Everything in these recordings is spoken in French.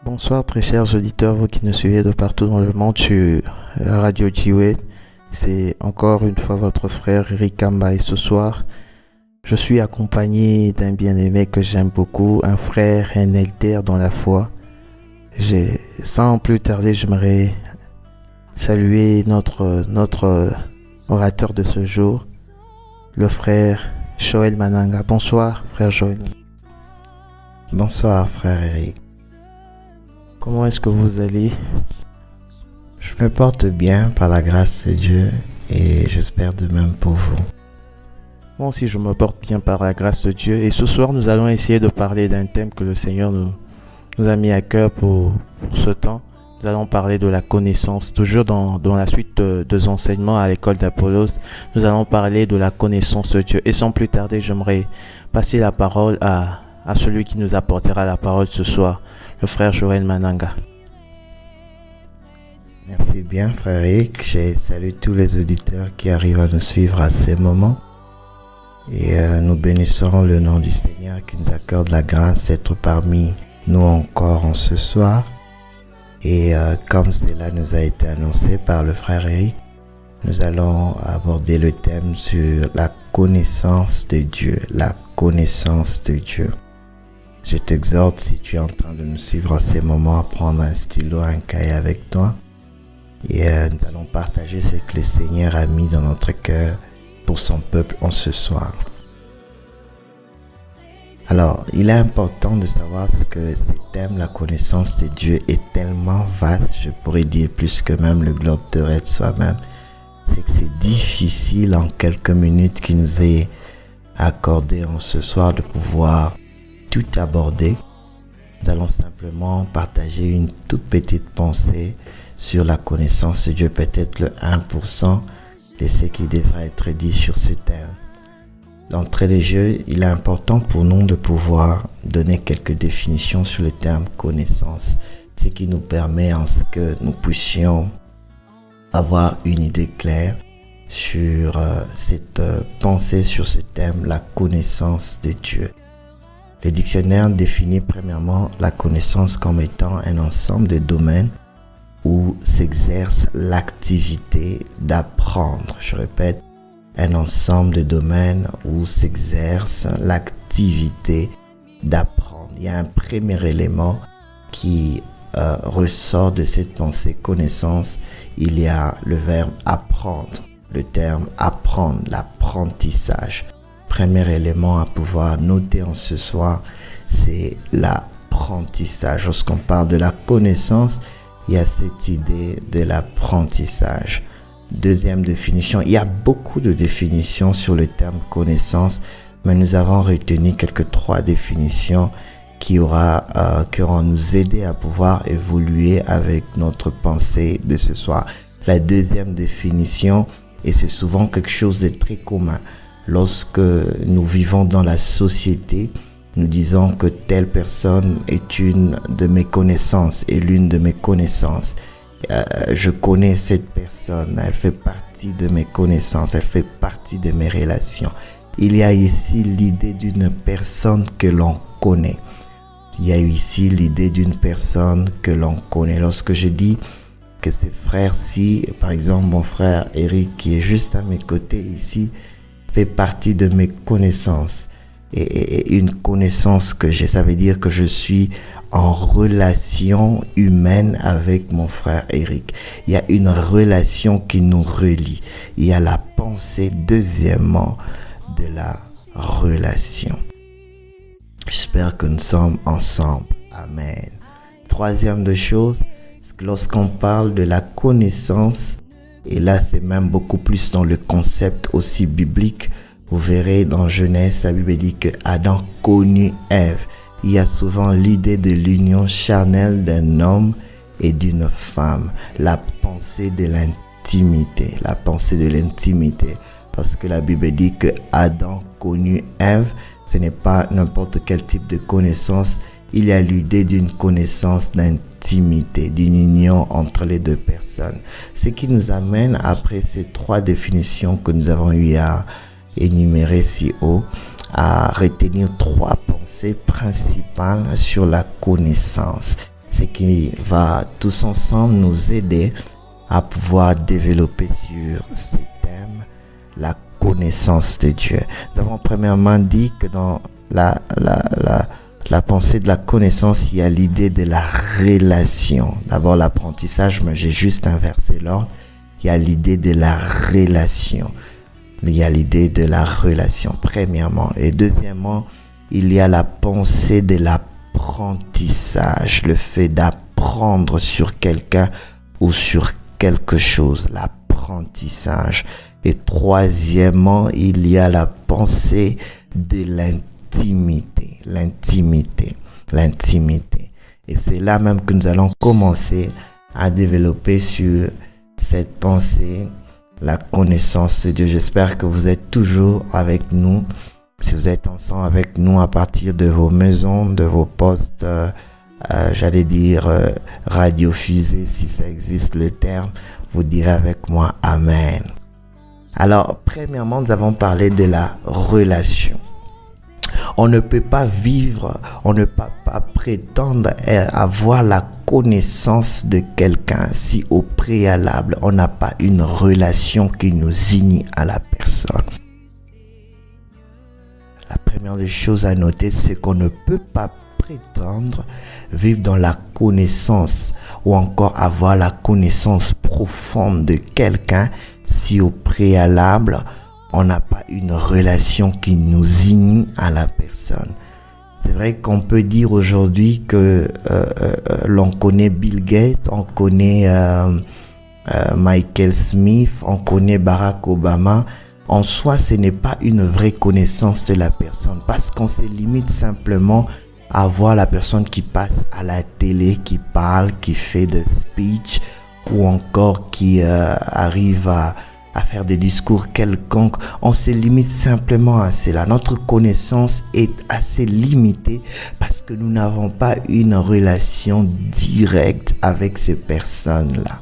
Bonsoir très chers auditeurs, vous qui nous suivez de partout dans le monde sur Radio Jiwe. C'est encore une fois votre frère Eric Kamba et ce soir, je suis accompagné d'un bien-aimé que j'aime beaucoup, un frère, un elder dans la foi. Sans plus tarder, j'aimerais saluer notre orateur de ce jour, le frère Joël Mananga. Bonsoir frère Joël. Bonsoir frère Eric. Comment est-ce que vous allez? Je me porte bien par la grâce de Dieu et j'espère de même pour vous. Moi aussi je me porte bien par la grâce de Dieu et ce soir nous allons essayer de parler d'un thème que le Seigneur nous a mis à cœur pour ce temps. Nous allons parler de la connaissance, toujours dans la suite des enseignements à l'école d'Apollos. Nous allons parler de la connaissance de Dieu et sans plus tarder j'aimerais passer la parole à celui qui nous apportera la parole ce soir, le frère Joël Mananga. Merci bien frère Eric, je salue tous les auditeurs qui arrivent à nous suivre à ces moments et nous bénissons le nom du Seigneur qui nous accorde la grâce d'être parmi nous encore en ce soir et comme cela nous a été annoncé par le frère Eric, nous allons aborder le thème sur la connaissance de Dieu, la connaissance de Dieu. Je t'exhorte, si tu es en train de nous suivre en ces moments, à prendre un stylo, un cahier avec toi. Et nous allons partager ce que le Seigneur a mis dans notre cœur pour son peuple en ce soir. Alors, il est important de savoir que ce thème, la connaissance de Dieu, est tellement vaste, je pourrais dire plus que même le globe terrestre soi-même. C'est que c'est difficile en quelques minutes qui nous est accordé en ce soir de pouvoir tout aborder. Nous allons simplement partager une toute petite pensée sur la connaissance de Dieu, peut-être le 1% de ce qui devrait être dit sur ce thème. D'entrée de jeu, il est important pour nous de pouvoir donner quelques définitions sur le terme connaissance, ce qui nous permet en ce que nous puissions avoir une idée claire sur cette pensée sur ce thème, la connaissance de Dieu. Le dictionnaire définit premièrement la connaissance comme étant un ensemble de domaines où s'exerce l'activité d'apprendre. Je répète, un ensemble de domaines où s'exerce l'activité d'apprendre. Il y a un premier élément qui ressort de cette pensée connaissance. Il y a le verbe apprendre, le terme apprendre, l'apprentissage. Premier élément à pouvoir noter en ce soir, c'est l'apprentissage. Lorsqu'on parle de la connaissance, il y a cette idée de l'apprentissage. Deuxième définition, il y a beaucoup de définitions sur le terme connaissance, mais nous avons retenu quelques trois définitions qui auront nous aider à pouvoir évoluer avec notre pensée de ce soir. La deuxième définition, et c'est souvent quelque chose de très commun, lorsque nous vivons dans la société, nous disons que telle personne est une de mes connaissances et l'une de mes connaissances. Je connais cette personne, elle fait partie de mes connaissances, elle fait partie de mes relations. Il y a ici l'idée d'une personne que l'on connaît. Il y a ici l'idée d'une personne que l'on connaît. Lorsque je dis que ces frères-ci, par exemple mon frère Eric qui est juste à mes côtés ici, fait partie de mes connaissances. Et une connaissance que j'ai, ça veut dire que je suis en relation humaine avec mon frère Eric. Il y a une relation qui nous relie. Il y a la pensée, deuxièmement, de la relation. J'espère que nous sommes ensemble. Amen. Troisième de chose, c'est que lorsqu'on parle de la connaissance, et là c'est même beaucoup plus dans le concept aussi biblique, vous verrez dans Genèse, la Bible dit que Adam connut Ève. Il y a souvent l'idée de l'union charnelle d'un homme et d'une femme. La pensée de l'intimité. La pensée de l'intimité. Parce que la Bible dit que Adam connut Ève. Ce n'est pas n'importe quel type de connaissance. Il y a l'idée d'une connaissance d'intimité, d'une union entre les deux personnes. Ce qui nous amène, après ces trois définitions que nous avons eues à énumérer si haut, à retenir trois pensées principales sur la connaissance. ce qui va tous ensemble nous aider à pouvoir développer sur ces thèmes la connaissance de Dieu. Nous avons premièrement dit que dans la pensée de la connaissance, il y a l'idée de la relation. D'abord l'apprentissage, mais j'ai juste inversé l'ordre. Il y a l'idée de la relation. Il y a l'idée de la relation, premièrement. Et deuxièmement, il y a la pensée de l'apprentissage, le fait d'apprendre sur quelqu'un ou sur quelque chose, l'apprentissage. Et troisièmement, il y a la pensée de l'intimité. Et c'est là même que nous allons commencer à développer sur cette pensée, la connaissance de Dieu. J'espère que vous êtes toujours avec nous. Si vous êtes ensemble avec nous à partir de vos maisons, de vos postes, radiofusées, si ça existe le terme, vous direz avec moi Amen. Alors, premièrement, nous avons parlé de la relation. On ne peut pas vivre, on ne peut pas prétendre avoir la connaissance de quelqu'un si au préalable, on n'a pas une relation qui nous unit à la personne. La première des choses à noter, c'est qu'on ne peut pas prétendre vivre dans la connaissance ou encore avoir la connaissance profonde de quelqu'un si au préalable, on n'a pas une relation qui nous unit à la personne. C'est vrai qu'on peut dire aujourd'hui que l'on connaît Bill Gates, on connaît Michael Smith, on connaît Barack Obama. En soi, ce n'est pas une vraie connaissance de la personne parce qu'on se limite simplement à voir la personne qui passe à la télé, qui parle, qui fait des speeches ou encore qui arrive à faire des discours quelconques. On se limite simplement à cela. Notre connaissance est assez limitée parce que nous n'avons pas une relation directe avec ces personnes-là.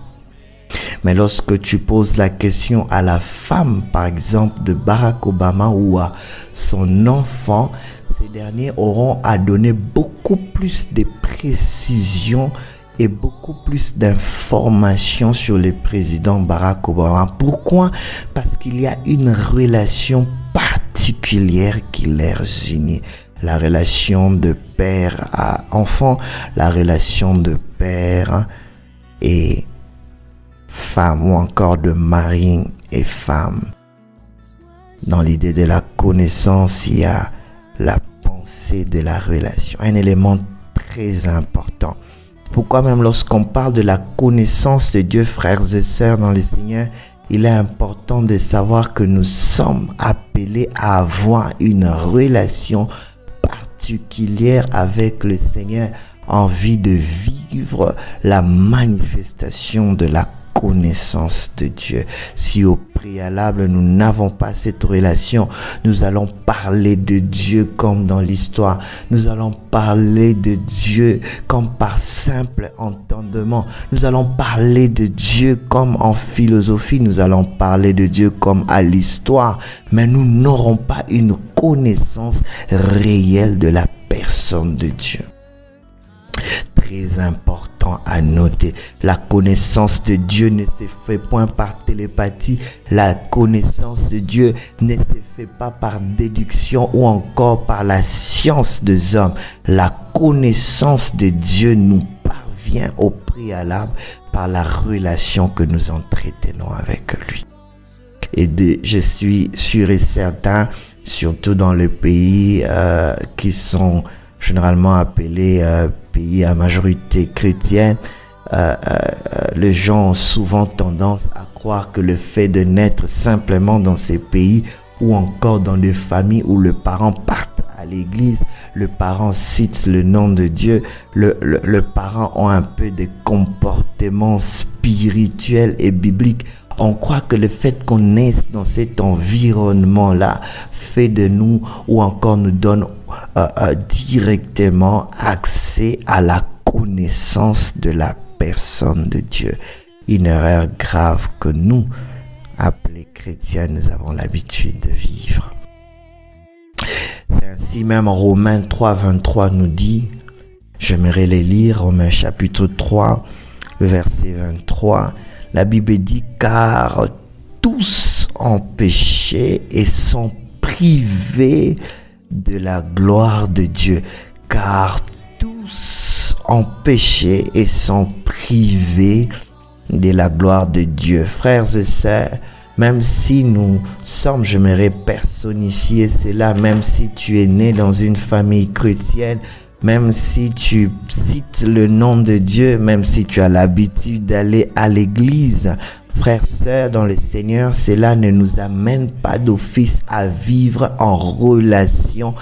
Mais lorsque tu poses la question à la femme, par exemple, de Barack Obama ou à son enfant, ces derniers auront à donner beaucoup plus de précisions et beaucoup plus d'informations sur le président Barack Obama. Pourquoi? Parce qu'il y a une relation particulière qui les unit. La relation de père à enfant, la relation de père et femme ou encore de mari et femme. Dans l'idée de la connaissance, il y a la pensée de la relation, un élément très important. Pourquoi même lorsqu'on parle de la connaissance de Dieu, frères et sœurs dans le Seigneur, il est important de savoir que nous sommes appelés à avoir une relation particulière avec le Seigneur en vue de vivre la manifestation de la connaissance de Dieu. Si au préalable nous n'avons pas cette relation, nous allons parler de Dieu comme dans l'histoire. Nous allons parler de Dieu comme par simple entendement. Nous allons parler de Dieu comme en philosophie. Nous allons parler de Dieu comme à l'histoire. Mais nous n'aurons pas une connaissance réelle de la personne de Dieu. Très important à noter, la connaissance de Dieu ne se fait point par télépathie, la connaissance de Dieu ne se fait pas par déduction ou encore par la science des hommes. La connaissance de Dieu nous parvient au préalable par la relation que nous entretenons avec lui. Et je suis sûr et certain, surtout dans les pays qui sont généralement appelés pays à majorité chrétienne, les gens ont souvent tendance à croire que le fait de naître simplement dans ces pays ou encore dans des familles où le parent part à l'église, le parent cite le nom de Dieu, le parent a un peu de comportement spirituel et biblique. On croit que le fait qu'on naisse dans cet environnement-là fait de nous ou encore nous donne directement accès à la connaissance de la personne de Dieu. Une erreur grave que nous, appelés chrétiens, nous avons l'habitude de vivre. C'est ainsi même Romains 3, 23 nous dit J'aimerais les lire. Romains chapitre 3, le verset 23. La Bible dit « Car tous ont péché et sont privés de la gloire de Dieu. » Car tous ont péché et sont privés de la gloire de Dieu. Frères et sœurs, même si nous sommes, j'aimerais personnifier cela, même si tu es né dans une famille chrétienne, même si tu cites le nom de Dieu, même si tu as l'habitude d'aller à l'église, frères, sœurs, dans le Seigneur, cela ne nous amène pas d'office à vivre en relation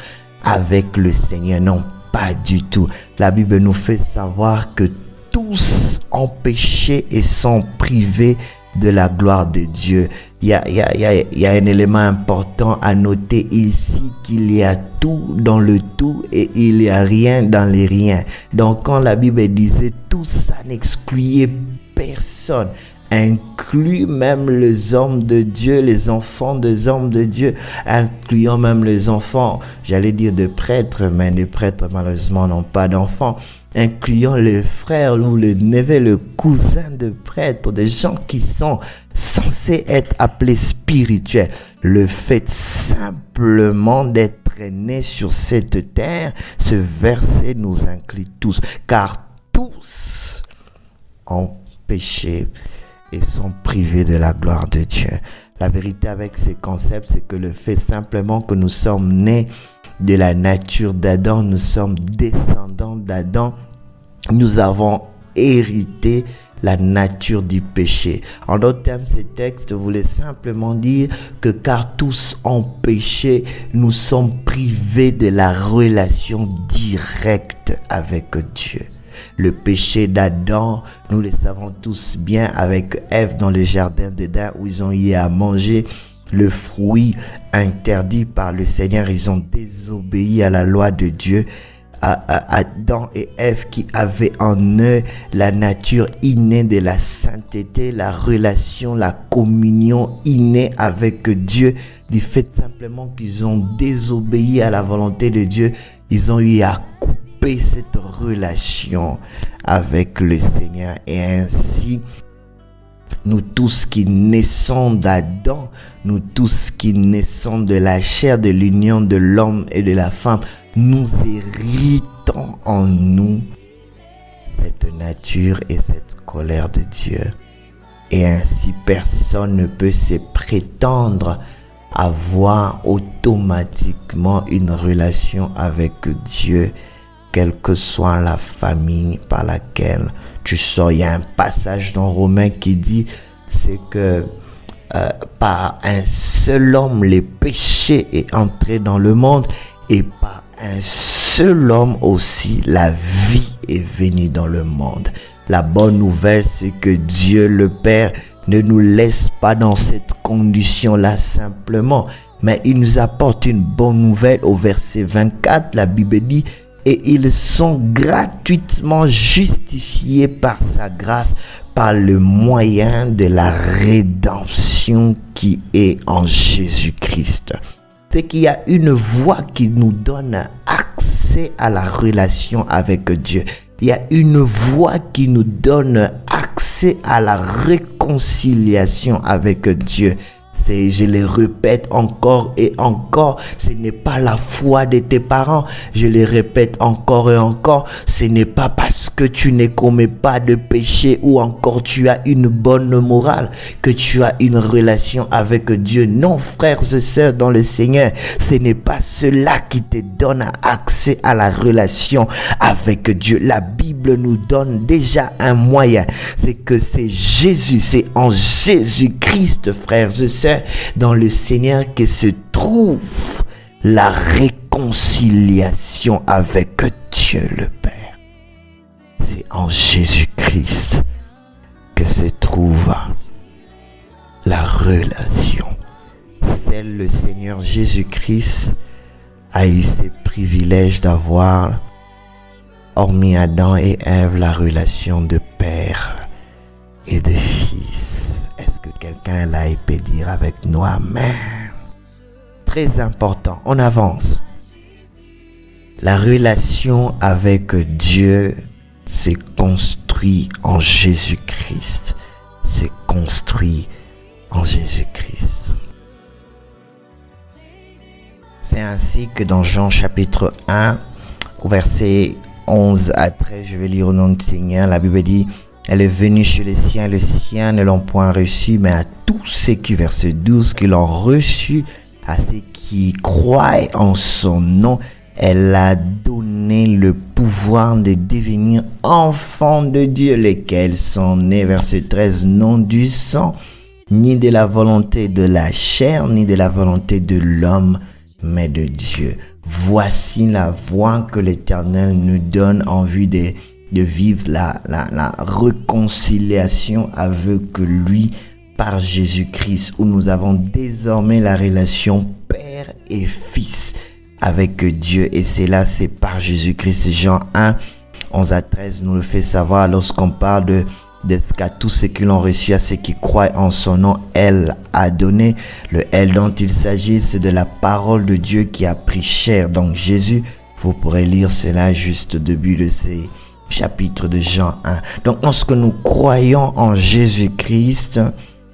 avec le Seigneur. Non, pas du tout. La Bible nous fait savoir que tous ont péché et sont privés de la gloire de Dieu. Il y a un élément important à noter ici, qu'il y a tout dans le tout et il n'y a rien dans les riens. Donc quand la Bible disait tout, ça n'excluait personne, inclut même les hommes de Dieu, les enfants des hommes de Dieu, incluant même les enfants, j'allais dire de prêtres, mais les prêtres malheureusement n'ont pas d'enfants, incluant le frère ou le neveu, le cousin de prêtre, des gens qui sont censés être appelés spirituels. Le fait simplement d'être né sur cette terre, ce verset nous inclut tous, car tous ont péché et sont privés de la gloire de Dieu. La vérité avec ces concepts, c'est que le fait simplement que nous sommes nés de la nature d'Adam, nous sommes descendants d'Adam, nous avons hérité la nature du péché. En d'autres termes, ce texte voulait simplement dire que car tous ont péché, nous sommes privés de la relation directe avec Dieu. Le péché d'Adam, nous le savons tous bien, avec Ève dans le jardin d'Éden où ils ont eu à manger le fruit interdit par le Seigneur, ils ont désobéi à la loi de Dieu. Adam et Ève qui avaient en eux la nature innée de la sainteté, la relation, la communion innée avec Dieu, du fait simplement qu'ils ont désobéi à la volonté de Dieu, ils ont eu à couper cette relation avec le Seigneur. Et ainsi, nous tous qui naissons d'Adam, nous tous qui naissons de la chair, de l'union de l'homme et de la femme, nous héritons en nous cette nature et cette colère de Dieu. Et ainsi, personne ne peut se prétendre avoir automatiquement une relation avec Dieu, quelle que soit la famille par laquelle tu sors. Il y a un passage dans Romains qui dit, c'est que par un seul homme, le péché est entré dans le monde, et par un seul homme aussi, la vie est venue dans le monde. La bonne nouvelle, c'est que Dieu le Père ne nous laisse pas dans cette condition-là simplement, mais il nous apporte une bonne nouvelle. Au verset 24, la Bible dit, et ils sont gratuitement justifiés par sa grâce, par le moyen de la rédemption qui est en Jésus-Christ. C'est qu'il y a une voie qui nous donne accès à la relation avec Dieu. Il y a une voie qui nous donne accès à la réconciliation avec Dieu. Je le répète encore et encore, ce n'est pas la foi de tes parents. Je le répète encore et encore, ce n'est pas parce que tu ne commets pas de péché ou encore tu as une bonne morale que tu as une relation avec Dieu. Non, frères et sœurs dans le Seigneur, ce n'est pas cela qui te donne accès à la relation avec Dieu. La Bible nous donne déjà un moyen, c'est que c'est Jésus, c'est en Jésus-Christ, frères et sœurs, dans le Seigneur que se trouve la réconciliation avec Dieu le Père. C'est en Jésus-Christ que se trouve la relation. Seul le Seigneur Jésus-Christ a eu ce privilège d'avoir, hormis Adam et Ève, la relation de père et de fils. Est-ce que quelqu'un là peut dire avec nous amen? Très important, on avance. La relation avec Dieu s'est construite en Jésus-Christ. C'est construit en Jésus-Christ. C'est ainsi que dans Jean chapitre 1, au verset 11 à 13, je vais lire au nom du Seigneur, la Bible dit: elle est venue chez les siens ne l'ont point reçue, mais à tous ceux qui, verset 12, qui l'ont reçu, à ceux qui croient en son nom, elle a donné le pouvoir de devenir enfants de Dieu, lesquels sont nés, verset 13, non du sang, ni de la volonté de la chair, ni de la volonté de l'homme, mais de Dieu. Voici la voie que l'Éternel nous donne en vue de vivre la réconciliation avec lui par Jésus-Christ, où nous avons désormais la relation Père et Fils avec Dieu. Et c'est par Jésus-Christ. Jean 1, 11 à 13 nous le fait savoir lorsqu'on parle de ce qu'à tous ceux qui l'ont reçu, à ceux qui croient en son nom, elle a donné. Le elle dont il s'agit, c'est de la parole de Dieu qui a pris chair. Donc Jésus, vous pourrez lire cela juste au début de ces chapitres de Jean 1. Donc lorsque nous croyons en Jésus-Christ,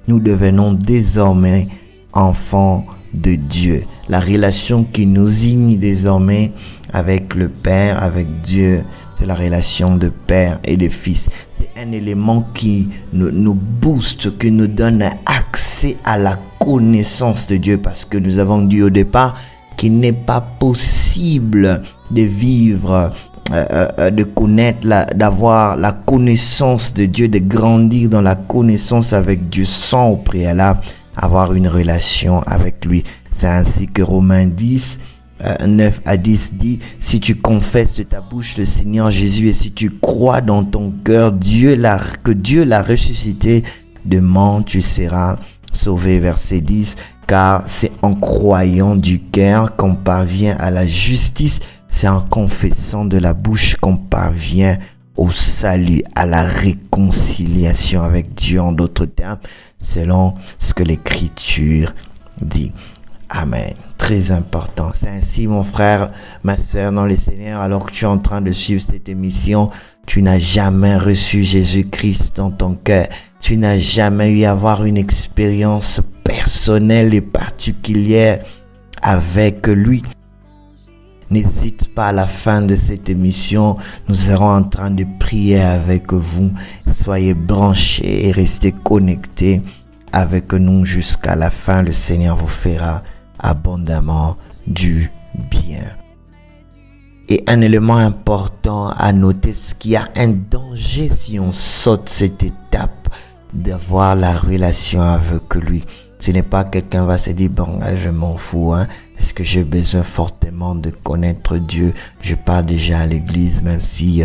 nous devenons désormais enfants de Dieu. La relation qui nous unit désormais avec le Père, avec Dieu, c'est la relation de Père et de Fils. C'est un élément qui nous booste, qui nous donne accès à la connaissance de Dieu, parce que nous avons dit au départ qu'il n'est pas possible de vivre, de connaître, d'avoir la connaissance de Dieu, de grandir dans la connaissance avec Dieu sans au préalable avoir une relation avec lui. C'est ainsi que Romains 10, 9 à 10 dit: si tu confesses de ta bouche le Seigneur Jésus et si tu crois dans ton cœur que Dieu l'a ressuscité de mort, tu seras sauvé. Verset 10, car c'est en croyant du cœur qu'on parvient à la justice, c'est en confessant de la bouche qu'on parvient au salut, à la réconciliation avec Dieu, en d'autres termes, selon ce que l'Écriture dit. Amen. Très important. C'est ainsi, mon frère, ma sœur dans le Seigneur, alors que tu es en train de suivre cette émission, tu n'as jamais reçu Jésus-Christ dans ton cœur. Tu n'as jamais eu à avoir une expérience personnelle et particulière avec lui. N'hésite pas, à la fin de cette émission, nous serons en train de prier avec vous. Soyez branchés et restez connectés avec nous jusqu'à la fin. Le Seigneur vous fera abondamment du bien. Et un élément important à noter, c'est qu'il y a un danger si on saute cette étape d'avoir la relation avec lui. Ce n'est pas quelqu'un va se dire, bon, je m'en fous, est-ce que j'ai besoin fortement de connaître Dieu? Je pars déjà à l'église, même si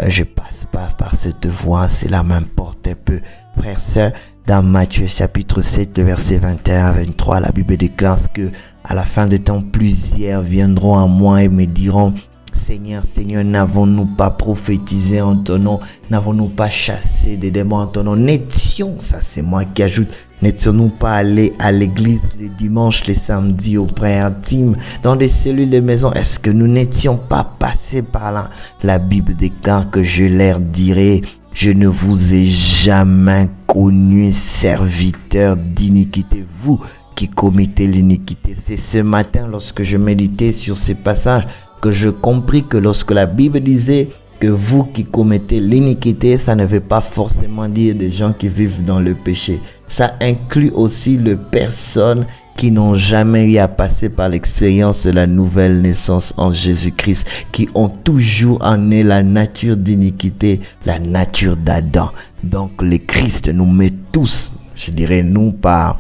je passe pas par cette voie, cela m'importe un peu. Frères, sœurs, dans Matthieu chapitre 7, verset 21 à 23, la Bible déclare que à la fin de temps, plusieurs viendront à moi et me diront: Seigneur, Seigneur, n'avons-nous pas prophétisé en ton nom? N'avons-nous pas chassé des démons en ton nom? N'étions, ça c'est moi qui ajoute, n'étions-nous pas allés à l'église les dimanches, les samedis, aux prières intimes, dans des cellules de maison? Est-ce que nous n'étions pas passés par là? La Bible déclare que je leur dirai: je ne vous ai jamais connu, serviteurs d'iniquité, vous qui commettez l'iniquité. C'est ce matin, lorsque je méditais sur ces passages, que je compris que lorsque la Bible disait que vous qui commettez l'iniquité, ça ne veut pas forcément dire des gens qui vivent dans le péché. Ça inclut aussi les personnes qui n'ont jamais eu à passer par l'expérience de la nouvelle naissance en Jésus-Christ, qui ont toujours en eux la nature d'iniquité, la nature d'Adam. Donc le Christ nous met tous, je dirais nous par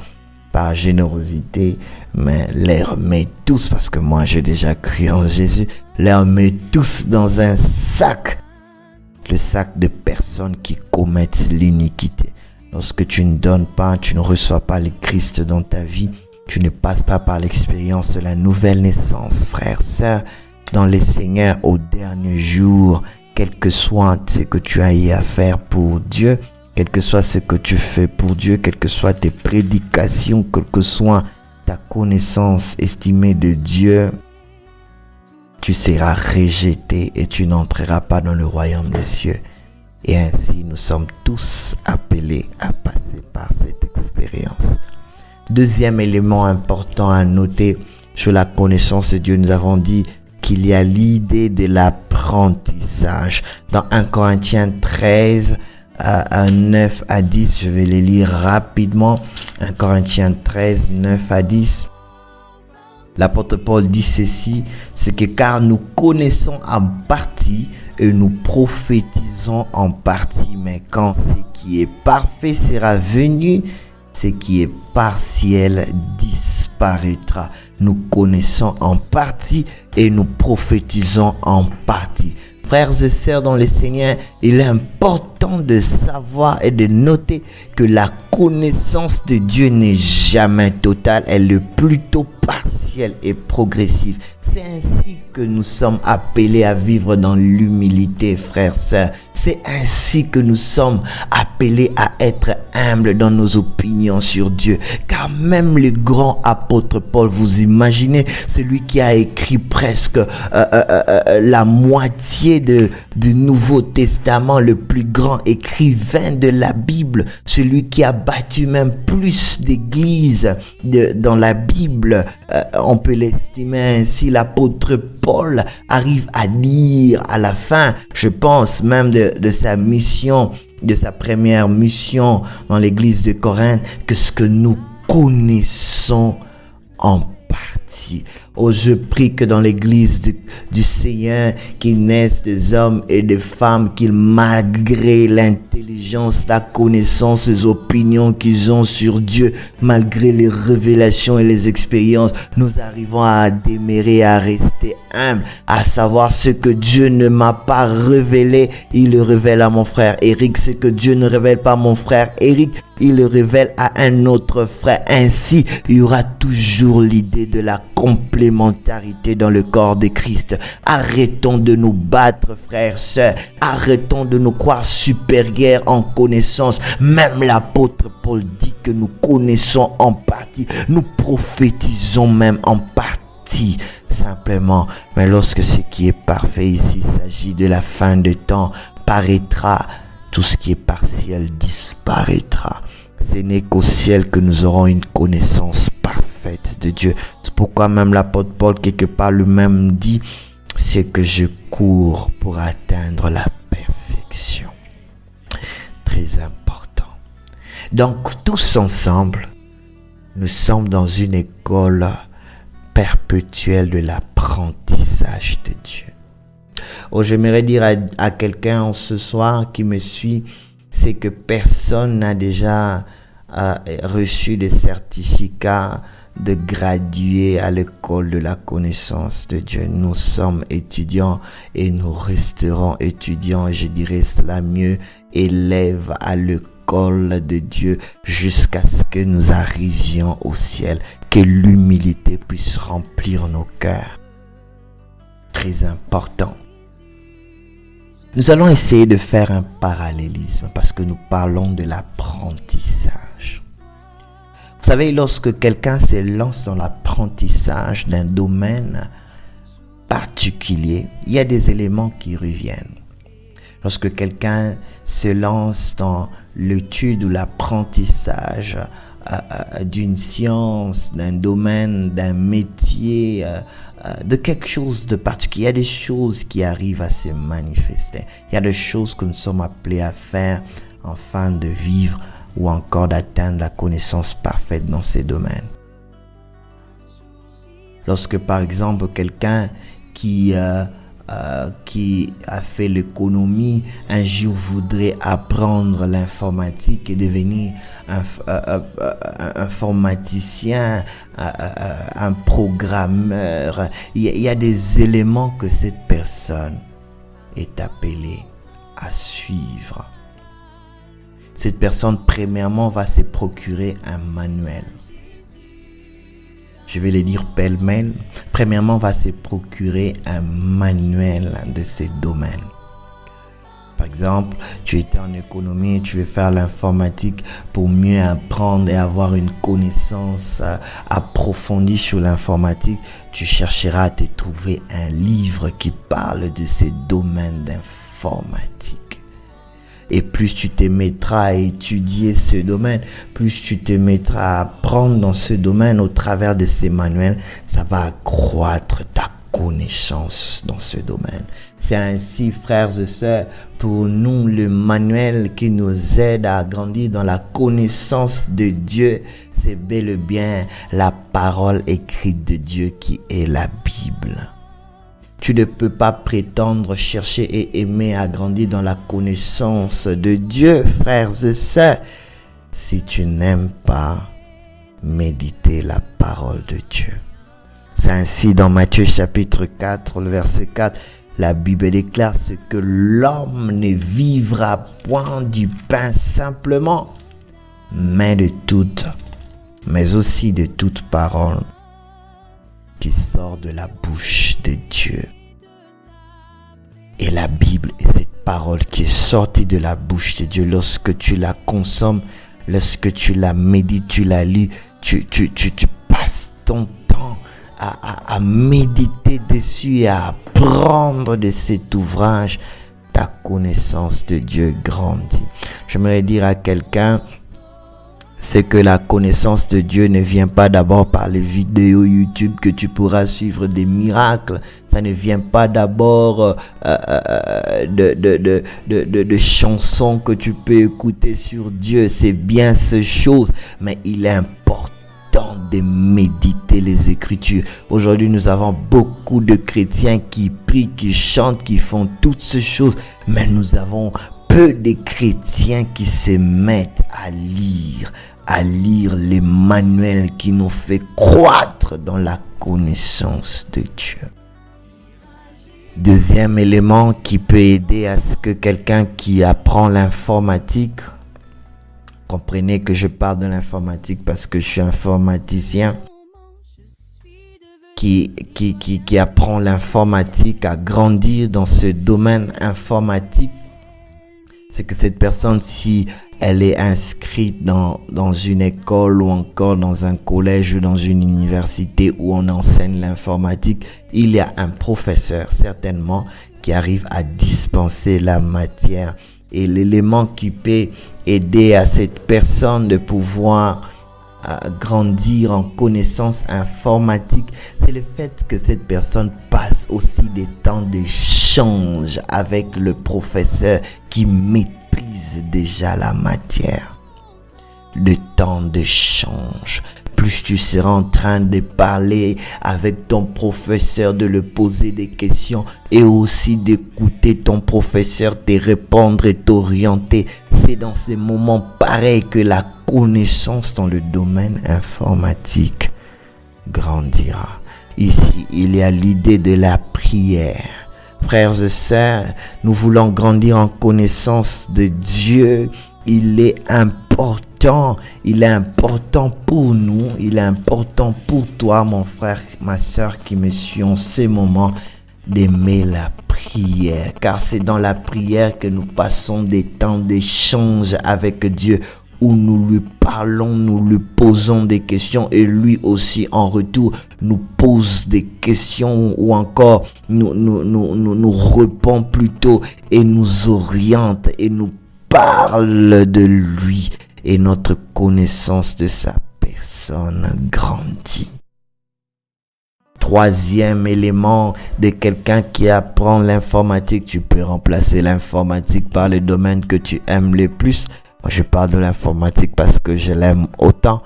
générosité, mais les remet tous, parce que moi j'ai déjà cru en Jésus, les remet tous dans un sac, le sac de personnes qui commettent l'iniquité. Lorsque tu ne donnes pas, tu ne reçois pas le Christ dans ta vie, tu ne passes pas par l'expérience de la nouvelle naissance, frère, sœur, dans le Seigneur au dernier jour, quel que soit ce que tu as eu à faire pour Dieu, quel que soit ce que tu fais pour Dieu, quelles que soient tes prédications, quelle que soit ta connaissance estimée de Dieu, tu seras rejeté et tu n'entreras pas dans le royaume des cieux. Et ainsi, nous sommes tous appelés à passer par cette expérience. Deuxième élément important à noter sur la connaissance de Dieu, nous avons dit qu'il y a l'idée de l'apprentissage. Dans 1 Corinthiens 13, 9 à 10, je vais les lire rapidement. 1 Corinthiens 13, 9 à 10. L'apôtre Paul dit ceci, c'est que car nous connaissons en partie et nous prophétisons en partie, mais quand ce qui est parfait sera venu, ce qui est partiel disparaîtra. Nous connaissons en partie et nous prophétisons en partie. Frères et sœurs dans le Seigneur, il est important de savoir et de noter que la connaissance de Dieu n'est jamais totale, elle est plutôt partielle et progressive. C'est ainsi que nous sommes appelés à vivre dans l'humilité, frères et sœurs. C'est ainsi que nous sommes appelés à être humbles dans nos opinions sur Dieu. Car même le grand apôtre Paul, vous imaginez, celui qui a écrit presque la moitié du Nouveau Testament, le plus grand écrivain de la Bible, celui qui a bâti même plus d'églises dans la Bible, on peut l'estimer ainsi, l'apôtre Paul arrive à dire à la fin, je pense même de sa mission, de sa première mission dans l'église de Corinthe, que ce que nous connaissons en partie. Oh, je prie que dans l'église du Seigneur, qu'il naisse des hommes et des femmes qui, malgré l'intelligence, la connaissance, les opinions qu'ils ont sur Dieu, malgré les révélations et les expériences, nous arrivons à demeurer, à rester humbles, à savoir ce que Dieu ne m'a pas révélé, il le révèle à mon frère Eric. Ce que Dieu ne révèle pas à mon frère Eric, il le révèle à un autre frère. Ainsi, il y aura toujours l'idée de la complémentarité dans le corps de Christ. Arrêtons de nous battre, frères, sœurs. Arrêtons de nous croire supérieurs en connaissance. Même l'apôtre Paul dit que nous connaissons en partie. Nous prophétisons même en partie. Simplement, mais lorsque ce qui est parfait ici s'agit de la fin des temps, paraîtra, tout ce qui est partiel disparaîtra. Ce n'est qu'au ciel que nous aurons une connaissance parfaite de Dieu. C'est pourquoi même l'apôtre Paul, quelque part, lui-même dit, c'est que je cours pour atteindre la perfection. Très important. Donc, tous ensemble, nous sommes dans une école perpétuelle de l'apprentissage de Dieu. Oh, j'aimerais dire à quelqu'un ce soir qui me suit, c'est que personne n'a déjà reçu des certificats de graduer à l'école de la connaissance de Dieu. Nous sommes étudiants et nous resterons étudiants, et je dirais cela mieux, élèves à l'école de Dieu jusqu'à ce que nous arrivions au ciel, que l'humilité puisse remplir nos cœurs. Très important. Nous allons essayer de faire un parallélisme parce que nous parlons de l'apprentissage. Vous savez, lorsque quelqu'un se lance dans l'apprentissage d'un domaine particulier, il y a des éléments qui reviennent. Lorsque quelqu'un se lance dans l'étude ou l'apprentissage d'une science, d'un domaine, d'un métier, de quelque chose de particulier, il y a des choses qui arrivent à se manifester. Il y a des choses que nous sommes appelés à faire afin de vivre ou encore d'atteindre la connaissance parfaite dans ces domaines. Lorsque par exemple quelqu'un qui a fait l'économie, un jour voudrait apprendre l'informatique et devenir un informaticien, un programmeur. Il y a des éléments que cette personne est appelée à suivre. Cette personne, premièrement, va se procurer un manuel. Je vais le dire pêle-mêle. Premièrement, va se procurer un manuel de ces domaines. Par exemple, tu étais en économie, tu veux faire l'informatique pour mieux apprendre et avoir une connaissance approfondie sur l'informatique. Tu chercheras à te trouver un livre qui parle de ces domaines d'informatique. Et plus tu te mettras à étudier ce domaine, plus tu te mettras à apprendre dans ce domaine au travers de ces manuels, ça va accroître ta connaissance dans ce domaine. C'est ainsi, frères et sœurs, pour nous, le manuel qui nous aide à grandir dans la connaissance de Dieu, c'est bel et bien la parole écrite de Dieu qui est la Bible. Tu ne peux pas prétendre chercher et aimer à grandir dans la connaissance de Dieu, frères et sœurs, si tu n'aimes pas méditer la parole de Dieu. C'est ainsi dans Matthieu chapitre 4, le verset 4, la Bible déclare ce que l'homme ne vivra point du pain simplement, mais aussi de toute parole qui sort de la bouche de Dieu. Et la Bible est cette parole qui est sortie de la bouche de Dieu. Lorsque tu la consommes, lorsque tu la médites, tu la lis, tu passes ton temps à méditer dessus et à apprendre de cet ouvrage. Ta connaissance de Dieu grandit. J'aimerais dire à quelqu'un, c'est que la connaissance de Dieu ne vient pas d'abord par les vidéos YouTube que tu pourras suivre des miracles. Ça ne vient pas d'abord de chansons que tu peux écouter sur Dieu. C'est bien ces choses, mais il est important de méditer les Écritures. Aujourd'hui, nous avons beaucoup de chrétiens qui prient, qui chantent, qui font toutes ces choses, mais nous avons peu de chrétiens qui se mettent à lire les manuels qui nous fait croître dans la connaissance de Dieu. Deuxième élément qui peut aider à ce que quelqu'un qui apprend l'informatique, comprenez que je parle de l'informatique parce que je suis informaticien, qui apprend l'informatique, à grandir dans ce domaine informatique, c'est que cette personne, si elle est inscrite dans une école ou encore dans un collège ou dans une université où on enseigne l'informatique, il y a un professeur certainement qui arrive à dispenser la matière. Et l'élément qui peut aider à cette personne de pouvoir grandir en connaissances informatiques, c'est le fait que cette personne passe aussi des temps d'échange avec le professeur qui maîtrise déjà la matière. Le temps d'échange. Plus tu seras en train de parler avec ton professeur, de le poser des questions et aussi d'écouter ton professeur te répondre et t'orienter. C'est dans ces moments pareils que la connaissance dans le domaine informatique grandira. Ici, il y a l'idée de la prière. Frères et sœurs, nous voulons grandir en connaissance de Dieu. Il est important pour nous, il est important pour toi, mon frère, ma sœur qui me suit en ces moments, d'aimer la prière. Car c'est dans la prière que nous passons des temps d'échange avec Dieu, où nous lui parlons, nous lui posons des questions et lui aussi en retour nous pose des questions ou encore nous répond plutôt et nous oriente et nous parle de lui et notre connaissance de sa personne grandit. Troisième élément de quelqu'un qui apprend l'informatique, tu peux remplacer l'informatique par le domaine que tu aimes le plus. Moi, je parle de l'informatique parce que je l'aime autant.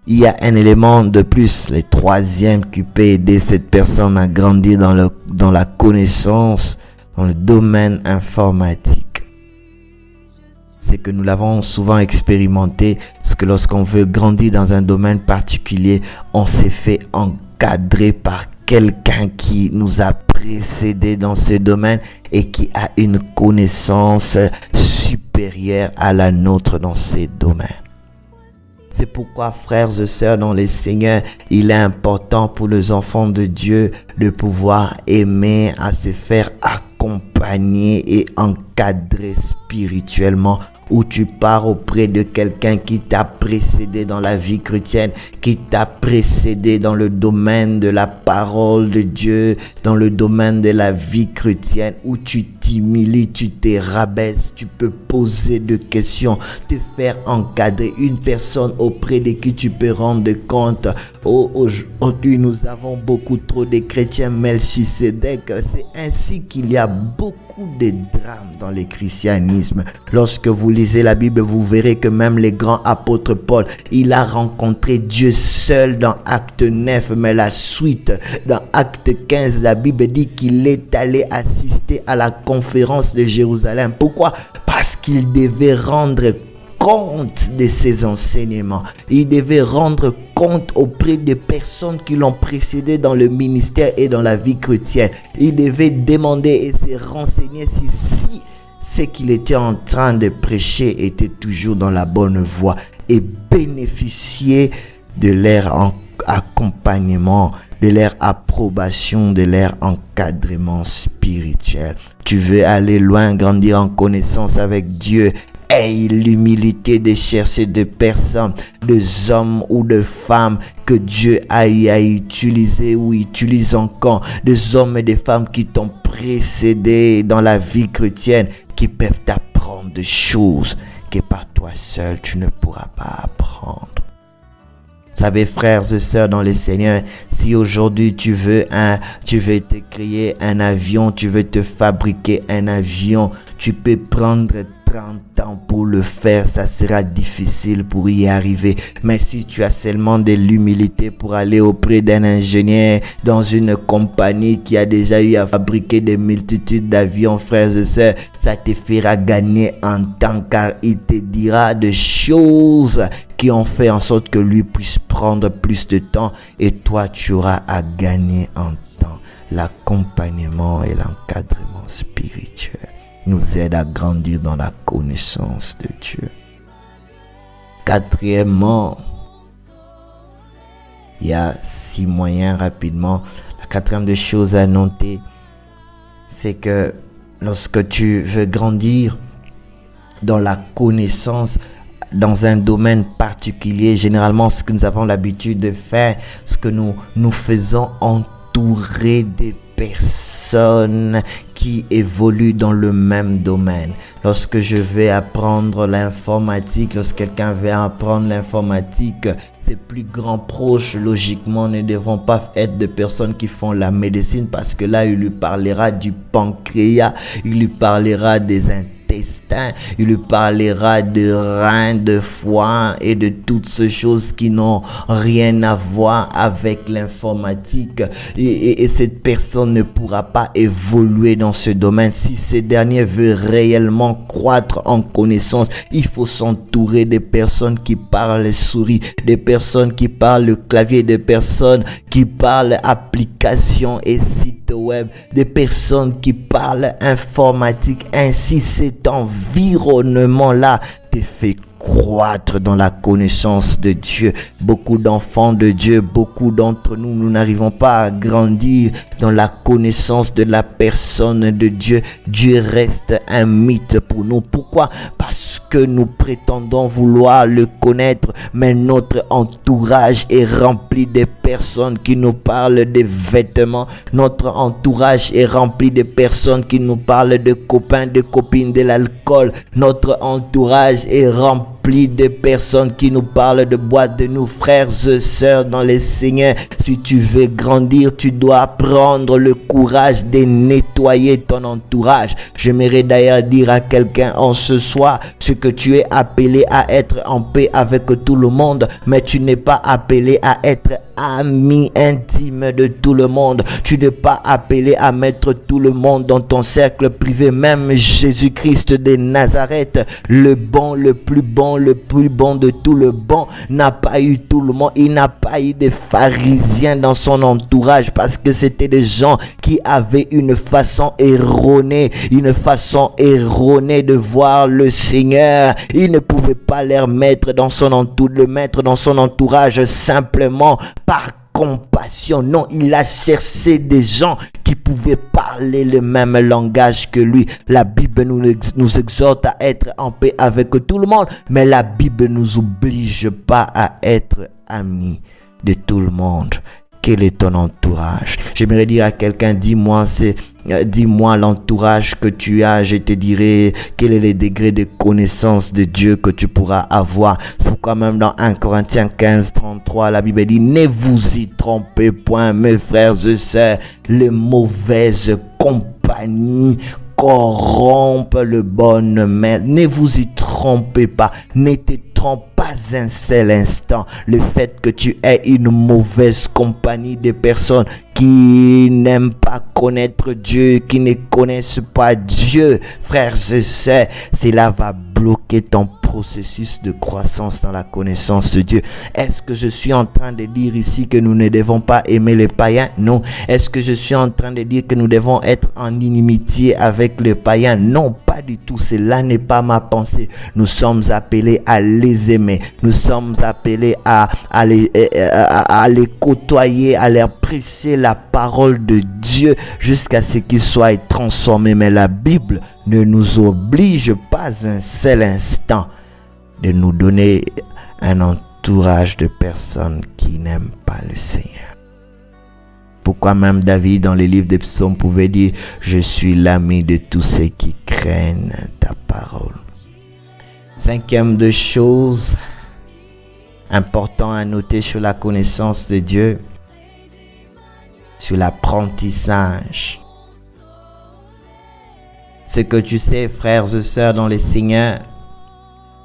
Il y a un élément de plus, le troisième qui peut aider cette personne à grandir dans la connaissance, dans le domaine informatique. C'est que nous l'avons souvent expérimenté, parce que lorsqu'on veut grandir dans un domaine particulier, on s'est fait encadrer par quelqu'un qui nous a précédés dans ce domaine et qui a une connaissance supérieure à la nôtre dans ces domaines. C'est pourquoi, frères et sœurs dans le Seigneur, il est important pour les enfants de Dieu de pouvoir aimer à se faire accompagner accompagné et encadré spirituellement, où tu pars auprès de quelqu'un qui t'a précédé dans la vie chrétienne, qui t'a précédé dans le domaine de la parole de Dieu, dans le domaine de la vie chrétienne, où tu t'humilies, tu te rabaisses, tu peux poser des questions, te faire encadrer, une personne auprès de qui tu peux rendre compte. Aujourd'hui, nous avons beaucoup trop de chrétiens Melchisedec. C'est ainsi qu'il y a beaucoup de drames dans le christianisme. Lorsque vous lisez la Bible, vous verrez que même les grands apôtres Paul, il a rencontré Dieu seul dans Acte 9, mais la suite, dans Acte 15, la Bible dit qu'il est allé assister à la conférence de Jérusalem. Pourquoi? Parce qu'il devait rendre compte de ses enseignements. Il devait rendre compte auprès des personnes qui l'ont précédé dans le ministère et dans la vie chrétienne. Il devait demander et se renseigner si ce qu'il était en train de prêcher était toujours dans la bonne voie et bénéficier de leur accompagnement, de leur approbation, de leur encadrement spirituel. Tu veux aller loin, grandir en connaissance avec Dieu. Aie l'humilité de chercher des personnes, des hommes ou des femmes que Dieu a eu à utiliser ou utilise encore, des hommes et des femmes qui t'ont précédé dans la vie chrétienne, qui peuvent t'apprendre des choses que par toi seul tu ne pourras pas apprendre. Vous savez, frères et sœurs dans le Seigneur, si aujourd'hui tu veux te créer un avion, tu veux te fabriquer un avion, tu peux prendre 30 ans pour le faire, ça sera difficile pour y arriver. Mais si tu as seulement de l'humilité pour aller auprès d'un ingénieur dans une compagnie qui a déjà eu à fabriquer des multitudes d'avions, frères et sœurs, ça te fera gagner en temps, car il te dira des choses qui ont fait en sorte que lui puisse prendre plus de temps et toi tu auras à gagner en temps. L'accompagnement et l'encadrement spirituel nous aide à grandir dans la connaissance de Dieu. Quatrièmement, il y a 6 moyens rapidement. La quatrième des choses à noter, c'est que lorsque tu veux grandir dans la connaissance, dans un domaine particulier, généralement ce que nous avons l'habitude de faire, ce que nous faisons entourer des personnes qui évoluent dans le même domaine. Lorsque je vais apprendre l'informatique, lorsque quelqu'un veut apprendre l'informatique, ses plus grands proches, logiquement, ne devront pas être des personnes qui font la médecine, parce que là, il lui parlera du pancréas, il lui parlera des intestins, il lui parlera de reins, de foie et de toutes ces choses qui n'ont rien à voir avec l'informatique. Et cette personne ne pourra pas évoluer dans ce domaine. Si ce dernier veut réellement croître en connaissance, il faut s'entourer des personnes qui parlent souris, des personnes qui parlent le clavier, des personnes qui parlent application et site web, des personnes qui parlent informatique. Ainsi, cet environnement-là te fait croître dans la connaissance de Dieu. Beaucoup d'enfants de Dieu, beaucoup d'entre nous, nous n'arrivons pas à grandir dans la connaissance de la personne de Dieu. Dieu reste un mythe pour nous. Pourquoi? Parce que nous prétendons vouloir le connaître, mais notre entourage est rempli de personnes qui nous parlent des vêtements. Notre entourage est rempli de personnes qui nous parlent de copains, de copines, de l'alcool. Notre entourage est rempli de personnes qui nous parlent de boîtes de nous, frères et sœurs dans le Seigneur. Si tu veux grandir, tu dois prendre le courage de nettoyer ton entourage. J'aimerais d'ailleurs dire à quelqu'un en ce soir, ce que tu es appelé à être en paix avec tout le monde, mais tu n'es pas appelé à être ami intime de tout le monde. Tu n'es pas appelé à mettre tout le monde dans ton cercle privé. Même Jésus-Christ de Nazareth, le bon, le plus bon de tout le bon, n'a pas eu tout le monde. Il n'a pas eu des pharisiens dans son entourage, parce que c'était des gens qui avaient une façon erronée de voir le Seigneur. Il ne pouvait pas le mettre dans son entourage simplement par compassion. Non, il a cherché des gens qui pouvaient parler le même langage que lui. La Bible nous exhorte à être en paix avec tout le monde, mais la Bible ne nous oblige pas à être amis de tout le monde. Quel est ton entourage? J'aimerais dire à quelqu'un, dis-moi l'entourage que tu as, je te dirai quel est le degré de connaissance de Dieu que tu pourras avoir. C'est pourquoi même dans 1 Corinthiens 15, 33, la Bible dit, ne vous y trompez point, mes frères et sœurs, les mauvaises compagnies corrompent le bon maître. Ne vous y trompez pas, ne te trompe pas un seul instant. Le fait que tu aies une mauvaise compagnie de personnes qui n'aiment pas connaître Dieu, qui ne connaissent pas Dieu, frères et sœurs, cela va bloquer ton processus de croissance dans la connaissance de Dieu. Est-ce que je suis en train de dire ici que nous ne devons pas aimer les païens? Non. Est-ce que je suis en train de dire que nous devons être en inimitié avec les païens? Non, pas du tout. Cela n'est pas ma pensée. Nous sommes appelés à les aimer. Nous sommes appelés à les côtoyer, à leur prêcher la parole de Dieu jusqu'à ce qu'ils soient transformés. Mais la Bible ne nous oblige pas un seul instant de nous donner un entourage de personnes qui n'aiment pas le Seigneur. Pourquoi même David dans les livres des psaumes pouvait dire « Je suis l'ami de tous ceux qui craignent ta parole ». Cinquième de choses importantes à noter sur la connaissance de Dieu, sur l'apprentissage. Ce que tu sais, frères et sœurs dans le Seigneur,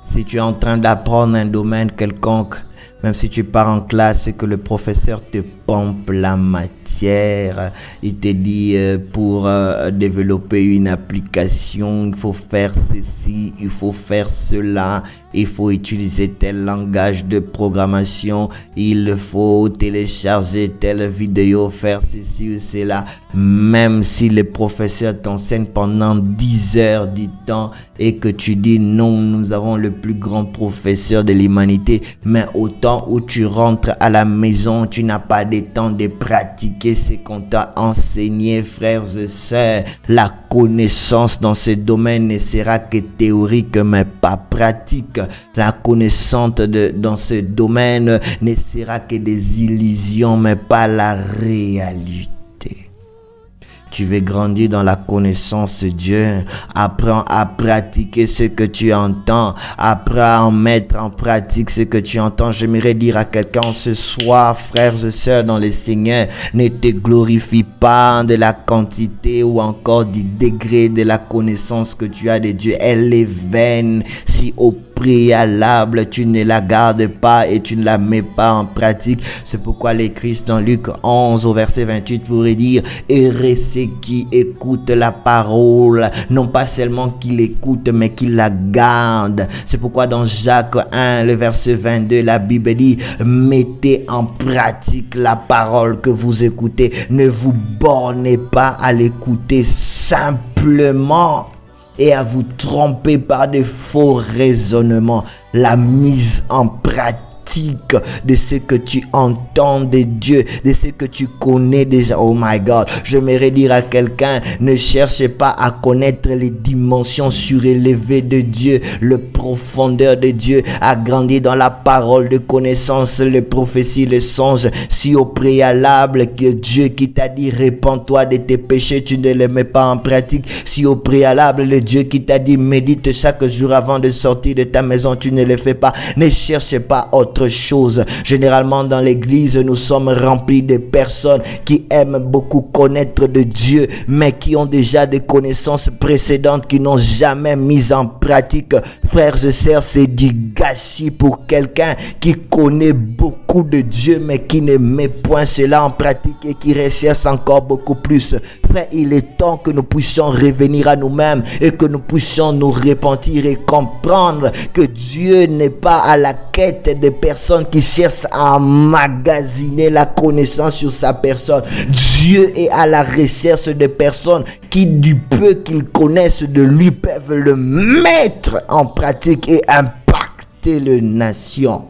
si tu es en train d'apprendre un domaine quelconque, même si tu pars en classe et que le professeur te pompe la matière, il te dit pour développer une application, il faut faire ceci, il faut faire cela, il faut utiliser tel langage de programmation, il faut télécharger telle vidéo, faire ceci ou cela. Même si le professeur t'enseigne pendant 10 heures du temps et que tu dis non, nous avons le plus grand professeur de l'humanité, mais au temps où tu rentres à la maison, tu n'as pas de temps de pratiquer ce qu'on t'a enseigné, frères et sœurs. La connaissance dans ce domaine ne sera que théorique mais pas pratique. La connaissance dans ce domaine ne sera que des illusions mais pas la réalité. Tu veux grandir dans la connaissance de Dieu. Apprends à pratiquer ce que tu entends. Apprends à mettre en pratique ce que tu entends. J'aimerais dire à quelqu'un ce soir, frères et sœurs dans le Seigneur, ne te glorifie pas de la quantité ou encore du degré de la connaissance que tu as de Dieu. Elle est vaine si au préalable tu ne la gardes pas et tu ne la mets pas en pratique. C'est pourquoi l'Écrit dans Luc 11 au verset 28 pourrait dire « Heureux ceux qui écoutent la parole, non pas seulement qui l'écoutent mais qui la gardent. » C'est pourquoi dans Jacques 1 le verset 22 la Bible dit « Mettez en pratique la parole que vous écoutez, ne vous bornez pas à l'écouter simplement et à vous tromper par de faux raisonnements. » La mise en pratique de ce que tu entends de Dieu, de ce que tu connais déjà. Oh my God, j'aimerais dire à quelqu'un, ne cherchez pas à connaître les dimensions surélevées de Dieu, le profondeur de Dieu, à grandir dans la parole de connaissance, les prophéties, les songes. Si au préalable que Dieu qui t'a dit répands-toi de tes péchés, tu ne les mets pas en pratique. Si au préalable le Dieu qui t'a dit médite chaque jour avant de sortir de ta maison, tu ne le fais pas, ne cherchez pas autre chose. Généralement dans l'église, nous sommes remplis de personnes qui aiment beaucoup connaître de Dieu, mais qui ont déjà des connaissances précédentes qui n'ont jamais mis en pratique. Frères et sœurs, c'est du gâchis pour quelqu'un qui connaît beaucoup de Dieu, mais qui ne met point cela en pratique et qui recherche encore beaucoup plus. Frère, il est temps que nous puissions revenir à nous-mêmes et que nous puissions nous repentir et comprendre que Dieu n'est pas à la quête des personnes qui cherchent à emmagasiner la connaissance sur sa personne. Dieu est à la recherche de personnes qui, du peu qu'ils connaissent de lui, peuvent le mettre en pratique et impacter les nations.